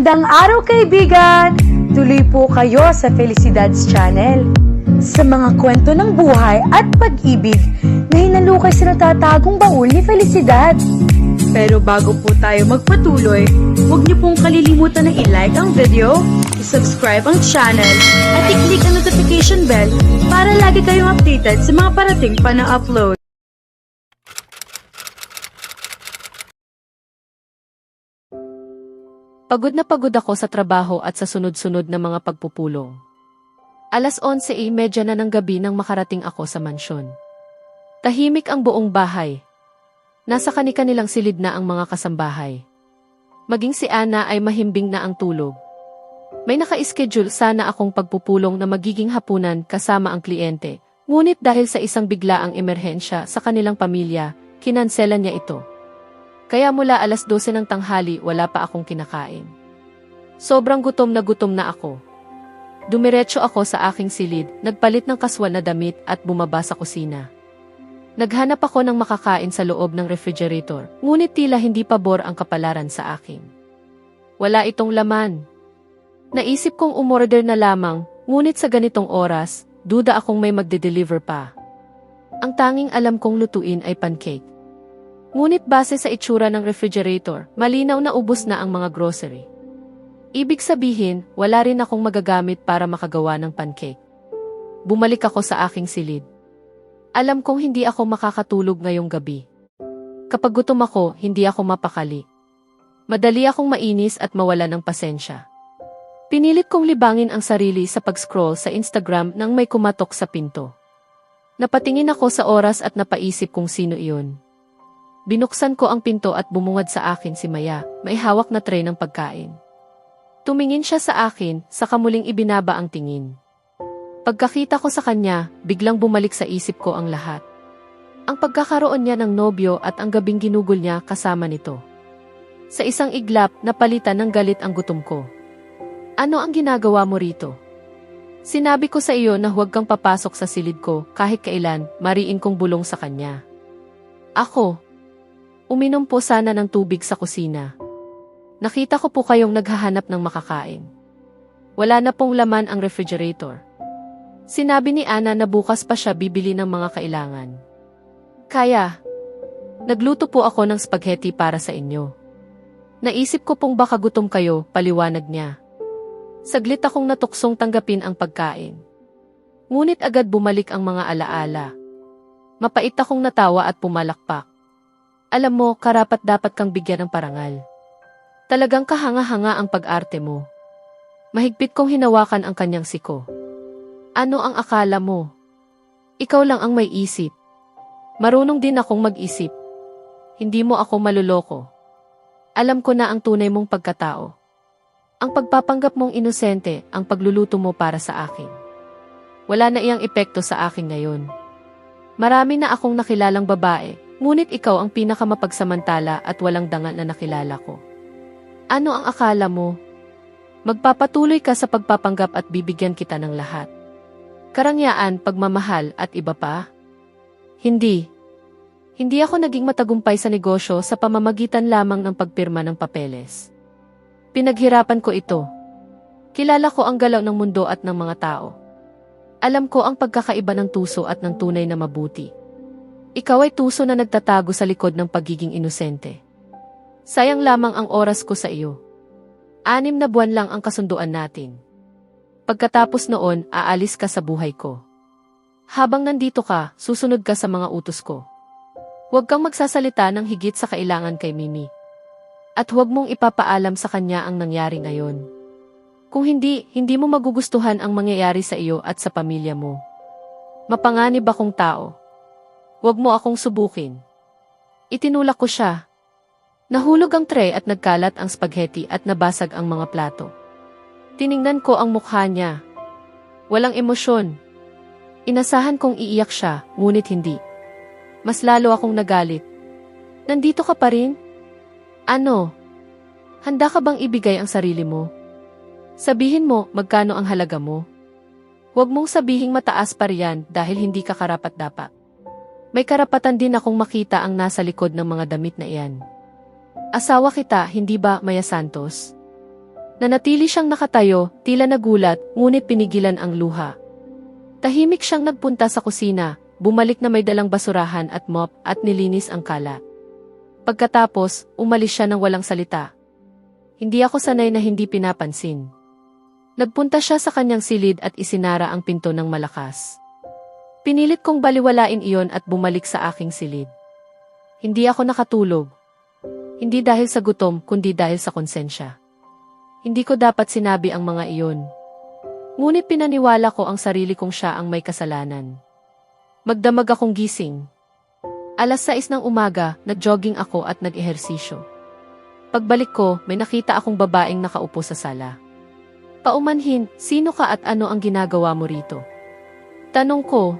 Magandang araw kaibigan! Tuloy po kayo sa Felicidad's Channel. Sa mga kwento ng buhay at pag-ibig na hinalukay sa natatagong baul ni Felicidad. Pero bago po tayo magpatuloy, huwag niyo pong kalilimutan na i-like ang video, i-subscribe ang channel, at i-click ang notification bell para lagi kayong updated sa mga parating pa na upload. Pagod na pagod ako sa trabaho at sa sunod-sunod na mga pagpupulong. 11:30 na ng gabi nang makarating ako sa mansyon. Tahimik ang buong bahay. Nasa kani-kanilang silid na ang mga kasambahay. Maging si Ana ay mahimbing na ang tulog. May naka-schedule sana akong pagpupulong na magiging hapunan kasama ang kliyente, ngunit dahil sa isang biglaang emerhensya sa kanilang pamilya, kinanselan niya ito. Kaya mula 12:00 ng tanghali wala pa akong kinakain. Sobrang gutom na ako. Dumiretso ako sa aking silid, nagpalit ng kaswal na damit at bumaba sa kusina. Naghanap ako ng makakain sa loob ng refrigerator, ngunit tila hindi pabor ang kapalaran sa akin. Wala itong laman. Naisip kong umorder na lamang, ngunit sa ganitong oras, duda akong may magde-deliver pa. Ang tanging alam kong lutuin ay pancake. Ngunit base sa itsura ng refrigerator, malinaw na ubos na ang mga grocery. Ibig sabihin, wala rin akong magagamit para makagawa ng pancake. Bumalik ako sa aking silid. Alam kong hindi ako makakatulog ngayong gabi. Kapag gutom ako, hindi ako mapakali. Madali akong mainis at mawala ng pasensya. Pinilit kong libangin ang sarili sa pag-scroll sa Instagram nang may kumatok sa pinto. Napatingin ako sa oras at napaisip kung sino iyon. Binuksan ko ang pinto at bumungad sa akin si Maya, may hawak na tray ng pagkain. Tumingin siya sa akin, saka muling ibinaba ang tingin. Pagkakita ko sa kanya, biglang bumalik sa isip ko ang lahat. Ang pagkakaroon niya ng nobyo at ang gabing ginugol niya kasama nito. Sa isang iglap, napalitan ng galit ang gutom ko. Ano ang ginagawa mo rito? Sinabi ko sa iyo na huwag kang papasok sa silid ko kahit kailan, mariin kong bulong sa kanya. Ako. Uminom po sana ng tubig sa kusina. Nakita ko po kayong naghahanap ng makakain. Wala na pong laman ang refrigerator. Sinabi ni Ana na bukas pa siya bibili ng mga kailangan. Kaya, nagluto po ako ng spaghetti para sa inyo. Naisip ko pong baka gutom kayo, paliwanag niya. Saglit akong natuksong tanggapin ang pagkain. Ngunit agad bumalik ang mga alaala. Mapait akong natawa at pumalakpak. Alam mo, karapat-dapat kang bigyan ng parangal. Talagang kahanga-hanga ang pag-arte mo. Mahigpit kong hinawakan ang kanyang siko. Ano ang akala mo? Ikaw lang ang may isip. Marunong din akong mag-isip. Hindi mo ako maluloko. Alam ko na ang tunay mong pagkatao. Ang pagpapanggap mong inosente, ang pagluluto mo para sa akin. Wala na iyang epekto sa akin ngayon. Marami na akong nakilalang babae, ngunit ikaw ang pinakamapagsamantala at walang dangal na nakilala ko. Ano ang akala mo? Magpapatuloy ka sa pagpapanggap at bibigyan kita ng lahat. Karangyaan, pagmamahal at iba pa? Hindi. Hindi ako naging matagumpay sa negosyo sa pamamagitan lamang ng pagpirma ng papeles. Pinaghirapan ko ito. Kilala ko ang galaw ng mundo at ng mga tao. Alam ko ang pagkakaiba ng tuso at ng tunay na mabuti. Ikaw ay tuso na nagtatago sa likod ng pagiging inosente. Sayang lamang ang oras ko sa iyo. 6 na buwan lang ang kasunduan natin. Pagkatapos noon, aalis ka sa buhay ko. Habang nandito ka, susunod ka sa mga utos ko. Huwag kang magsasalita ng higit sa kailangan kay Mimi. At huwag mong ipapaalam sa kanya ang nangyari ngayon. Kung hindi, hindi mo magugustuhan ang mangyayari sa iyo at sa pamilya mo. Mapanganib akong tao. Huwag mo akong subukin. Itinulak ko siya. Nahulog ang tray at nagkalat ang spaghetti at nabasag ang mga plato. Tiningnan ko ang mukha niya. Walang emosyon. Inasahan kong iiyak siya, ngunit hindi. Mas lalo akong nagalit. Nandito ka pa rin? Ano? Handa ka bang ibigay ang sarili mo? Sabihin mo magkano ang halaga mo. Huwag mong sabihing mataas pa riyan dahil hindi ka karapat-dapat. May karapatan din akong makita ang nasa likod ng mga damit na iyan. Asawa kita, hindi ba, Maya Santos? Nanatili siyang nakatayo, tila nagulat, ngunit pinigilan ang luha. Tahimik siyang nagpunta sa kusina, bumalik na may dalang basurahan at mop at nilinis ang kalat. Pagkatapos, umalis siya ng walang salita. Hindi ako sanay na hindi pinapansin. Nagpunta siya sa kanyang silid at isinara ang pinto ng malakas. Pinilit kong baliwalain iyon at bumalik sa aking silid. Hindi ako nakatulog. Hindi dahil sa gutom, kundi dahil sa konsensya. Hindi ko dapat sinabi ang mga iyon. Ngunit pinaniwala ko ang sarili kong siya ang may kasalanan. Magdamag akong gising. 6:00 ng umaga, nag-jogging ako at nag-ehersisyo. Pagbalik ko, may nakita akong babaeng nakaupo sa sala. Paumanhin, sino ka at ano ang ginagawa mo rito? Tanong ko,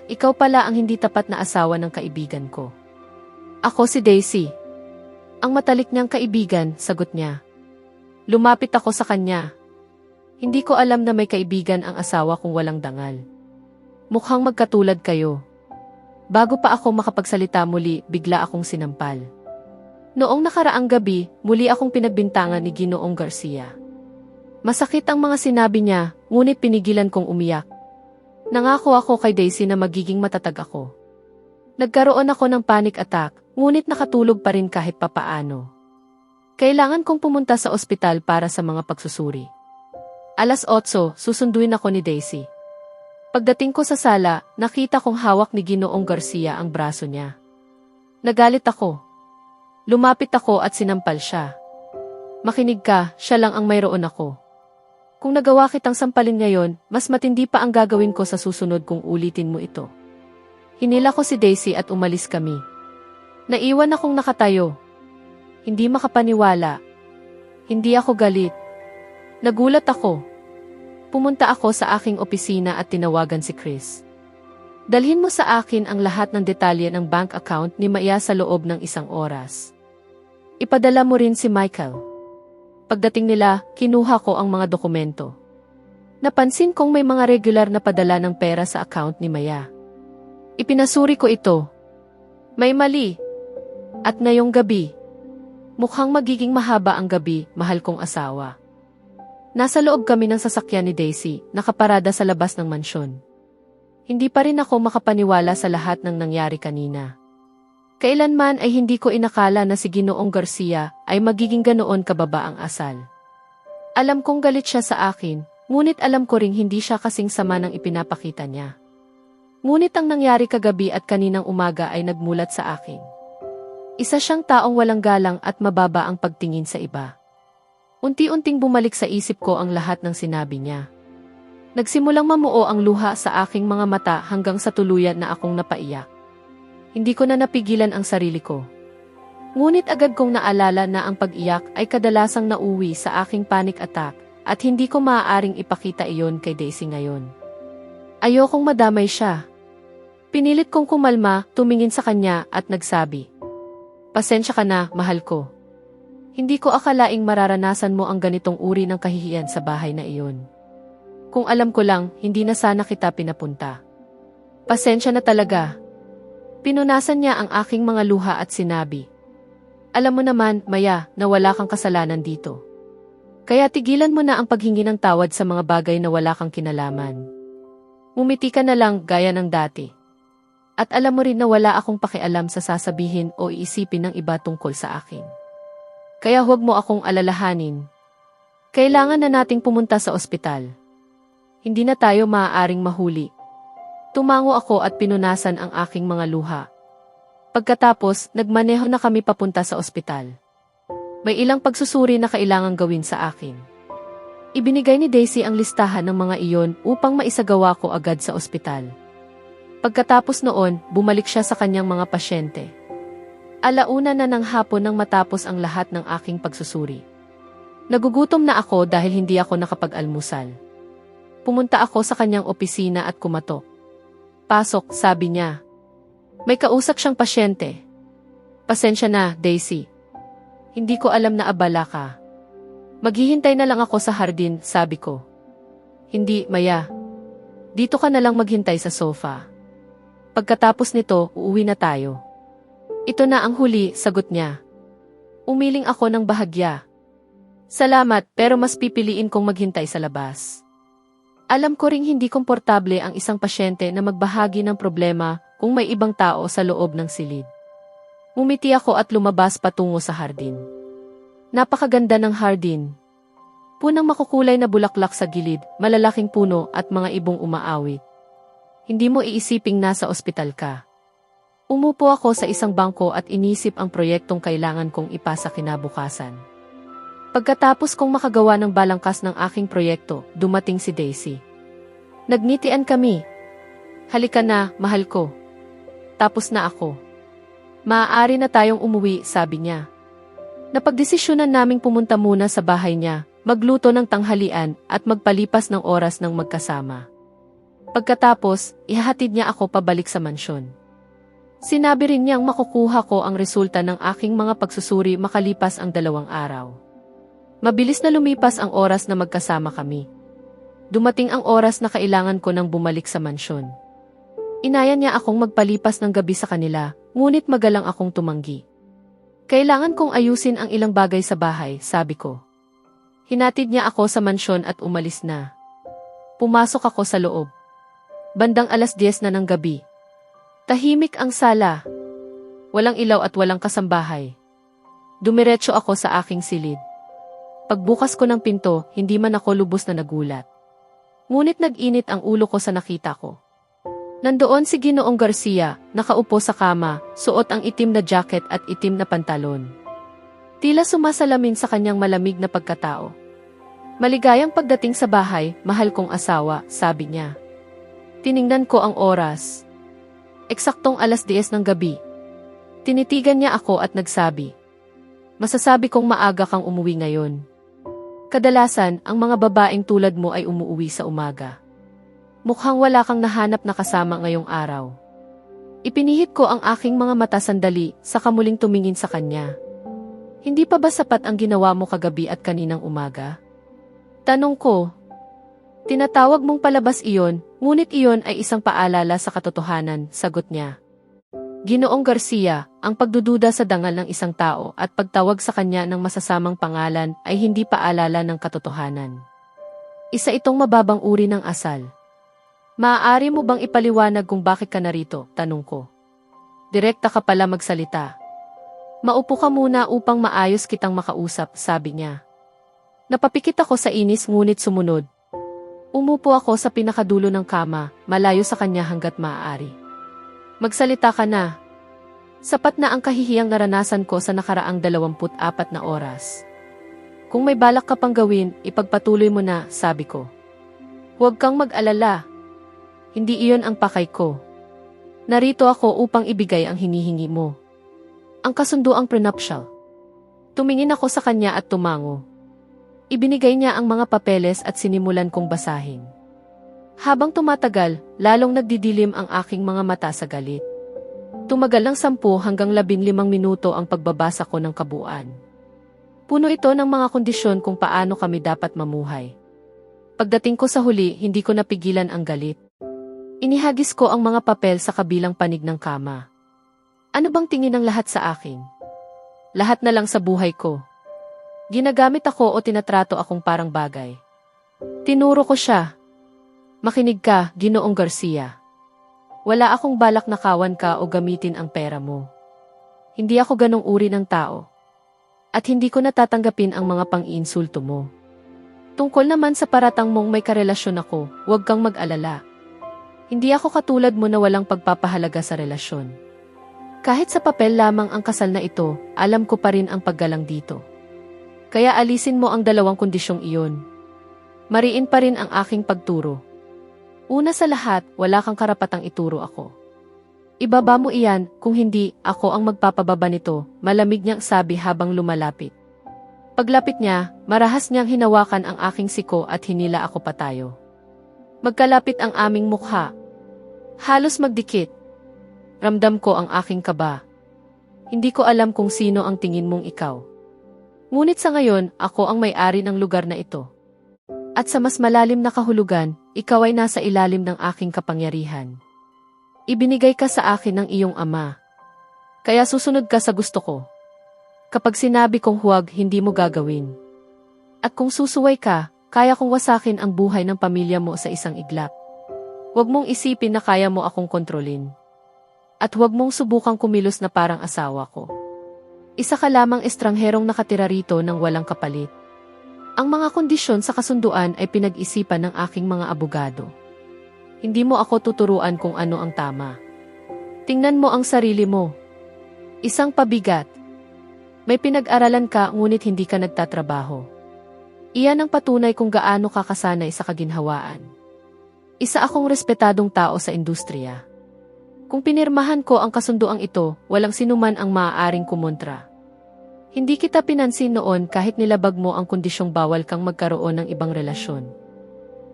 ikaw pala ang hindi tapat na asawa ng kaibigan ko. Ako si Daisy. Ang matalik niyang kaibigan, sagot niya. Lumapit ako sa kanya. Hindi ko alam na may kaibigan ang asawa kung walang dangal. Mukhang magkatulad kayo. Bago pa ako makapagsalita muli, bigla akong sinampal. Noong nakaraang gabi, muli akong pinagbintangan ni Ginoong Garcia. Masakit ang mga sinabi niya, ngunit pinigilan kong umiyak. Nangako ako kay Daisy na magiging matatag ako. Nagkaroon ako ng panic attack, ngunit nakatulog pa rin kahit papaano. Kailangan kong pumunta sa ospital para sa mga pagsusuri. 8:00, susunduin ako ni Daisy. Pagdating ko sa sala, nakita kong hawak ni Ginoong Garcia ang braso niya. Nagalit ako. Lumapit ako at sinampal siya. Makinig ka, siya lang ang mayroon ako. Kung nagawa kitang sampalin ngayon, mas matindi pa ang gagawin ko sa susunod kung ulitin mo ito. Hinila ko si Daisy at umalis kami. Naiwan akong nakatayo. Hindi makapaniwala. Hindi ako galit. Nagulat ako. Pumunta ako sa aking opisina at tinawagan si Chris. Dalhin mo sa akin ang lahat ng detalye ng bank account ni Maya sa loob ng 1 oras. Ipadala mo rin si Michael. Pagdating nila, kinuha ko ang mga dokumento. Napansin kong may mga regular na padala ng pera sa account ni Maya. Ipinasuri ko ito. May mali. At ngayong gabi, mukhang magiging mahaba ang gabi, mahal kong asawa. Nasa loob kami ng sasakyan ni Daisy, nakaparada sa labas ng mansyon. Hindi pa rin ako makapaniwala sa lahat ng nangyari kanina. Kailanman ay hindi ko inakala na si Ginoong Garcia ay magiging ganoon kababa ang asal. Alam kong galit siya sa akin, ngunit alam ko ring hindi siya kasing sama ng ipinapakita niya. Ngunit ang nangyari kagabi at kaninang umaga ay nagmulat sa akin. Isa siyang taong walang galang at mababa ang pagtingin sa iba. Unti-unting bumalik sa isip ko ang lahat ng sinabi niya. Nagsimulang mamuo ang luha sa aking mga mata hanggang sa tuluyan na akong napaiyak. Hindi ko na napigilan ang sarili ko. Ngunit agad kong naalala na ang pag-iyak ay kadalasang nauwi sa aking panic attack at hindi ko maaaring ipakita iyon kay Daisy ngayon. Ayokong madamay siya. Pinilit kong kumalma, tumingin sa kanya at nagsabi, "Pasensya ka na, mahal ko. Hindi ko akalaing mararanasan mo ang ganitong uri ng kahihiyan sa bahay na iyon. Kung alam ko lang, hindi na sana kita pinapunta. Pasensya na talaga." Pinunasan niya ang aking mga luha at sinabi, "Alam mo naman, Maya, na wala kang kasalanan dito. Kaya tigilan mo na ang paghingi ng tawad sa mga bagay na wala kang kinalaman. Ngumiti ka na lang gaya ng dati. At alam mo rin na wala akong pakialam sa sasabihin o iisipin ng iba tungkol sa akin. Kaya huwag mo akong alalahanin. Kailangan na nating pumunta sa ospital. Hindi na tayo maaaring mahuli." Tumango ako at pinunasan ang aking mga luha. Pagkatapos, nagmaneho na kami papunta sa ospital. May ilang pagsusuri na kailangang gawin sa akin. Ibinigay ni Daisy ang listahan ng mga iyon upang maisagawa ko agad sa ospital. Pagkatapos noon, bumalik siya sa kanyang mga pasyente. 1:00 na ng hapon nang matapos ang lahat ng aking pagsusuri. Nagugutom na ako dahil hindi ako nakapag-almusal. Pumunta ako sa kanyang opisina at kumatok. "Pasok," sabi niya. May kausap siyang pasyente. "Pasensya na, Daisy. Hindi ko alam na abala ka. Maghihintay na lang ako sa hardin," sabi ko. "Hindi, Maya. Dito ka na lang maghintay sa sofa. Pagkatapos nito, uuwi na tayo." "Ito na ang huli," sagot niya. Umiling ako ng bahagya. Salamat, pero mas pipiliin kong maghintay sa labas. Alam ko ring hindi komportable ang isang pasyente na magbahagi ng problema kung may ibang tao sa loob ng silid. Ngumiti ako at lumabas patungo sa hardin. Napakaganda ng hardin. Punang makukulay na bulaklak sa gilid, malalaking puno at mga ibong umaawit. Hindi mo iisiping nasa ospital ka. Umupo ako sa isang bangko at inisip ang proyektong kailangan kong ipasa kinabukasan. Pagkatapos kong makagawa ng balangkas ng aking proyekto, dumating si Daisy. Nagngitian kami. Halika na, mahal ko. Tapos na ako. Maaari na tayong umuwi, sabi niya. Napagdesisyonan naming pumunta muna sa bahay niya, magluto ng tanghalian at magpalipas ng oras ng magkasama. Pagkatapos, ihahatid niya ako pabalik sa mansyon. Sinabi rin niyang makukuha ko ang resulta ng aking mga pagsusuri makalipas ang 2 araw. Mabilis na lumipas ang oras na magkasama kami. Dumating ang oras na kailangan ko nang bumalik sa mansyon. Inayan niya akong magpalipas ng gabi sa kanila, ngunit magalang akong tumanggi. Kailangan kong ayusin ang ilang bagay sa bahay, sabi ko. Hinatid niya ako sa mansyon at umalis na. Pumasok ako sa loob. Bandang 10:00 na ng gabi. Tahimik ang sala. Walang ilaw at walang kasambahay. Dumiretso ako sa aking silid. Pagbukas ko ng pinto, hindi man ako lubos na nagulat. Ngunit nag-init ang ulo ko sa nakita ko. Nandoon si Ginoong Garcia, nakaupo sa kama, suot ang itim na jacket at itim na pantalon. Tila sumasalamin sa kanyang malamig na pagkatao. Maligayang pagdating sa bahay, mahal kong asawa, sabi niya. Tiningnan ko ang oras. Eksaktong 10:00 ng gabi. Tinitigan niya ako at nagsabi, masasabi kong maaga kang umuwi ngayon. Kadalasan, ang mga babaeng tulad mo ay umuuwi sa umaga. Mukhang wala kang nahanap na kasama ngayong araw. Ipinihit ko ang aking mga mata sandali, saka muling tumingin sa kanya. Hindi pa ba sapat ang ginawa mo kagabi at kaninang umaga? Tanong ko. Tinatawag mong palabas iyon, ngunit iyon ay isang paalala sa katotohanan, sagot niya. Ginoong Garcia, ang pagdududa sa dangal ng isang tao at pagtawag sa kanya ng masasamang pangalan ay hindi paalala ng katotohanan. Isa itong mababang uri ng asal. Maaari mo bang ipaliwanag kung bakit ka narito? Tanong ko. Direkta ka pala magsalita. Maupo ka muna upang maayos kitang makausap, sabi niya. Napapikit ako sa inis ngunit sumunod. Umupo ako sa pinakadulo ng kama, malayo sa kanya hanggat maaari. Magsalita ka na. Sapat na ang kahihiyang naranasan ko sa nakaraang 24 na oras. Kung may balak ka pang gawin, ipagpatuloy mo na, sabi ko. Huwag kang mag-alala. Hindi iyon ang pakay ko. Narito ako upang ibigay ang hinihingi mo. Ang kasunduang prenuptial. Tumingin ako sa kanya at tumango. Ibinigay niya ang mga papeles at sinimulan kong basahin. Habang tumatagal, lalong nagdidilim ang aking mga mata sa galit. Tumagal ng 10 hanggang 15 minuto ang pagbabasa ko ng kabuuan. Puno ito ng mga kondisyon kung paano kami dapat mamuhay. Pagdating ko sa huli, hindi ko napigilan ang galit. Inihagis ko ang mga papel sa kabilang panig ng kama. Ano bang tingin ng lahat sa akin? Lahat na lang sa buhay ko. Ginagamit ako o tinatrato akong parang bagay. Tinuro ko siya. Makinig ka, Ginoong Garcia. Wala akong balak na kawan ka o gamitin ang pera mo. Hindi ako ganong uri ng tao. At hindi ko natatanggapin ang mga pang-iinsulto mo. Tungkol naman sa paratang mong may karelasyon ako, huwag kang mag-alala. Hindi ako katulad mo na walang pagpapahalaga sa relasyon. Kahit sa papel lamang ang kasal na ito, alam ko pa rin ang paggalang dito. Kaya alisin mo ang 2 kondisyong iyon. Mariin pa rin ang aking pagturo. Una sa lahat, wala kang karapatang ituro ako. Ibaba mo iyan, kung hindi, ako ang magpapababa nito, malamig niyang sabi habang lumalapit. Paglapit niya, marahas niyang hinawakan ang aking siko at hinila ako patayo. Magkalapit ang aming mukha. Halos magdikit. Ramdam ko ang aking kaba. Hindi ko alam kung sino ang tingin mong ikaw. Ngunit sa ngayon, ako ang may-ari ng lugar na ito. At sa mas malalim na kahulugan, ikaw ay nasa ilalim ng aking kapangyarihan. Ibinigay ka sa akin ng iyong ama. Kaya susunod ka sa gusto ko. Kapag sinabi kong huwag, hindi mo gagawin. At kung susuway ka, kaya kong wasakin ang buhay ng pamilya mo sa isang iglap. Huwag mong isipin na kaya mo akong kontrolin. At huwag mong subukang kumilos na parang asawa ko. Isa ka lamang estrangherong nakatira rito ng walang kapalit. Ang mga kondisyon sa kasunduan ay pinag-isipan ng aking mga abogado. Hindi mo ako tuturuan kung ano ang tama. Tingnan mo ang sarili mo. Isang pabigat. May pinag-aralan ka ngunit hindi ka nagtatrabaho. Iyan ang patunay kung gaano ka kasanay sa kaginhawaan. Isa akong respetadong tao sa industriya. Kung pinirmahan ko ang kasunduang ito, walang sinuman ang maaaring kumontra. Hindi kita pinansin noon kahit nilabag mo ang kondisyong bawal kang magkaroon ng ibang relasyon.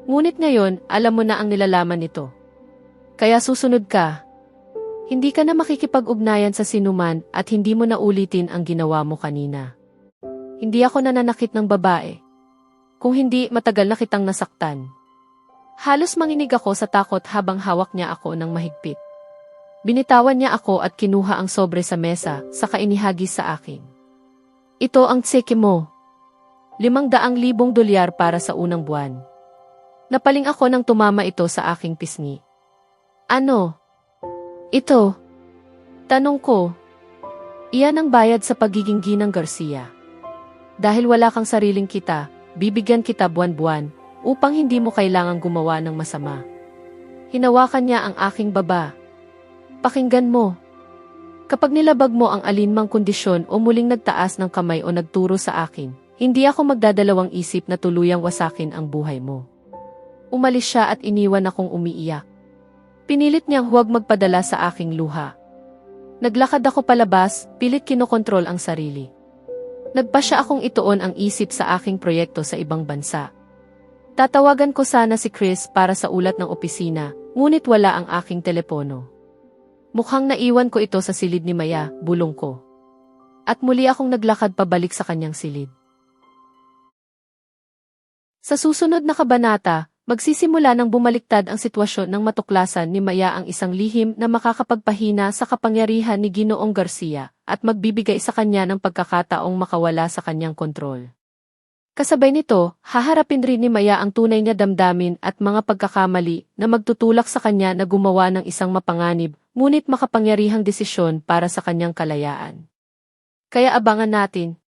Ngunit ngayon, alam mo na ang nilalaman nito. Kaya susunod ka. Hindi ka na makikipag-ugnayan sa sinuman at hindi mo na ulitin ang ginawa mo kanina. Hindi ako nananakit ng babae. Kung hindi, matagal na kitang nasaktan. Halos manginig ako sa takot habang hawak niya ako ng mahigpit. Binitawan niya ako at kinuha ang sobre sa mesa, saka inihagis sa akin. Ito ang tseke mo. 500,000 dolyar para sa unang buwan. Napaling ako nang tumama ito sa aking pisngi. Ano? Ito. Tanong ko. Iyan ang bayad sa pagiging Ginang Garcia. Dahil wala kang sariling kita, bibigyan kita buwan-buwan upang hindi mo kailangang gumawa ng masama. Hinawakan niya ang aking baba. Pakinggan mo. Kapag nilabag mo ang alinmang kondisyon o muling nagtaas ng kamay o nagturo sa akin, hindi ako magdadalawang isip na tuluyang wasakin ang buhay mo. Umalis siya at iniwan akong umiiyak. Pinilit niyang huwag magpadala sa aking luha. Naglakad ako palabas, pilit kinokontrol ang sarili. Nagpasya akong ituon ang isip sa aking proyekto sa ibang bansa. Tatawagan ko sana si Chris para sa ulat ng opisina, ngunit wala ang aking telepono. Mukhang naiwan ko ito sa silid ni Maya, bulong ko. At muli akong naglakad pabalik sa kanyang silid. Sa susunod na kabanata, magsisimula ng bumaliktad ang sitwasyon ng matuklasan ni Maya ang isang lihim na makakapagpahina sa kapangyarihan ni Ginoong Garcia at magbibigay sa kanya ng pagkakataong makawala sa kanyang kontrol. Kasabay nito, haharapin rin ni Maya ang tunay niya damdamin at mga pagkakamali na magtutulak sa kanya na gumawa ng isang mapanganib, ngunit makapangyarihang desisyon para sa kanyang kalayaan. Kaya abangan natin,